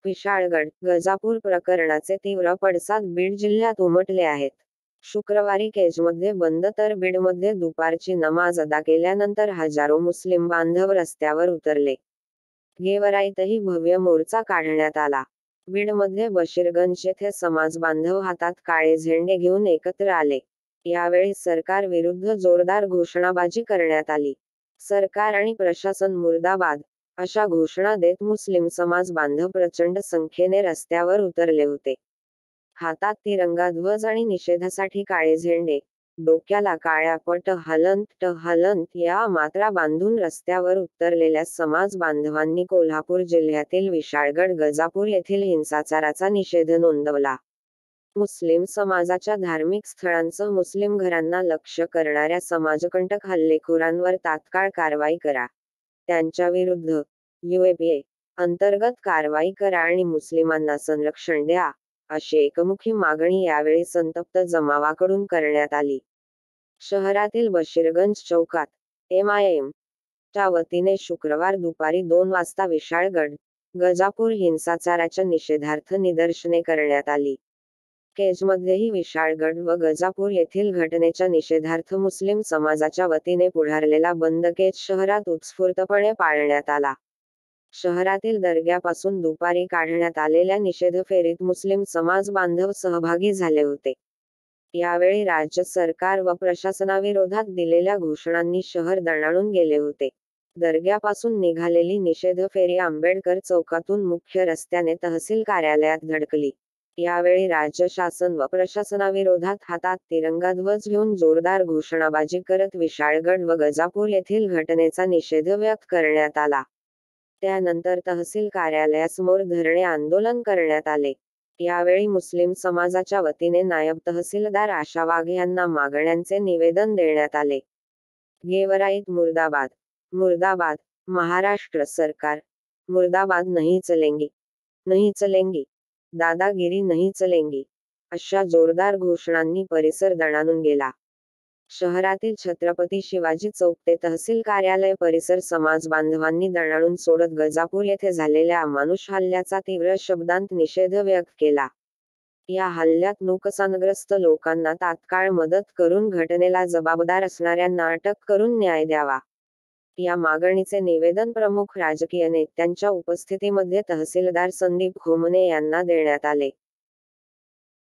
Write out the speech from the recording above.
विशाळगड, गजापूर प्रकरणाचे तीव्र पडसाद बीड जिल्ह्यात उमटले आहेत. शुक्रवारी केजमध्ये बंद तर बीडमध्ये दुपारची नमाज अदा केल्यानंतर हजारो मुस्लिम बांधव रस्त्यावर उतरले. गेवराईतही भव्य मोर्चा काढण्यात आला. बीडमध्ये बशीरगंज येथे समाज बांधव हातात काळे झेंडे घेऊन एकत्र आले. यावेळी सरकार विरुद्ध जोरदार घोषणाबाजी करण्यात आली. सरकार आणि प्रशासन मुर्दाबाद अशा घोषणा देत मुस्लिम समाज बांधव प्रचंड संख्येने रस्त्यावर उतरले होते. हातात तिरंगा ध्वज आणि निषेधासाठी काळे झेंडे, डोक्याला काळ्या पट हलंत या मात्रा बांधून रस्त्यावर उतरलेल्या समाज बांधवांनी कोल्हापूर जिल्ह्यातील विशाळगड गजापूर येथील हिंसाचाराचा निषेध नोंदवला. मुस्लिम समाजाच्या धार्मिक स्थळांसह मुस्लिम घरांना लक्ष्य करणाऱ्या समाजकंटक हल्लेखोरांवर तात्काळ कारवाई करा. त्यांच्याविरुद्ध UAPA अंतर्गत कारवाई करा आणि मुस्लिमांना संरक्षण द्या, अशी एकमुखी मागणी यावेळी संतप्त जमावाकडून करण्यात आली. शहरातील बशीरगंज चौकात MIM च्या वतीने शुक्रवार दुपारी 2 वाजता विशाळगड, गजापूर हिंसाचाराच्या निषेधार्थ निदर्शने करण्यात आली. केजमध्येही विशाळगड व गजापूर येथील घटनेच्या निषेधार्थ मुस्लिम समाजाच्या वतीने पुढारलेला बंद केज शहरात उत्स्फूर्तपणे पाळण्यात आला. शहरातील दर्ग्यापासून दुपारी काढण्यात आलेल्या निषेध फेरीत मुस्लिम समाज बांधव सहभागी झाले होते. यावेळी राज्य सरकार व प्रशासनाविरोधात दिलेल्या घोषणांनी शहर दणाणून गेले होते. दर्ग्यापासून निघालेली निषेध फेरी आंबेडकर चौकातून मुख्य रस्त्याने तहसील कार्यालयात धडकली. यावेळी राज्य शासन व प्रशासनाविरोधात हातात तिरंगा ध्वज घेऊन जोरदार घोषणाबाजी करत विशाळगड व गजापूर येथील घटनेचा निषेध व्यक्त करण्यात आला. त्यानंतर तहसील कार्यालयासमोर धरणे आंदोलन करण्यात आले. यावेळी मुस्लिम समाजाच्या वतीने नायब तहसीलदार आशा वाघ यांना मागण्यांचे निवेदन देण्यात आले. गेवराईत मुर्दाबाद, मुर्दाबाद, महाराष्ट्र सरकार, मुर्दाबाद नहीं चलेंगी, दादागिरी नहीं चलेंगी, अशा जोरदार घोषणांनी परिसर दणाणून गेला. शहरातील छत्रपती शिवाजी चौक ते तहसील कार्यालय परिसर समाज बांधवांनी दणाणून सोडत गजापूर येथे झालेल्या अमानुष हल्ल्याचा तीव्र शब्दांत निषेध व्यक्त केला. या हल्ल्यात नुकसानग्रस्त लोकांना तात्काळ मदत करून घटनेला जबाबदार असणाऱ्यांना अटक करून न्याय द्यावा. या मागणीचे निवेदन प्रमुख राजकीय नेत्यांच्या उपस्थितीमध्ये तहसीलदार संदीप खोमने यांना देण्यात आले.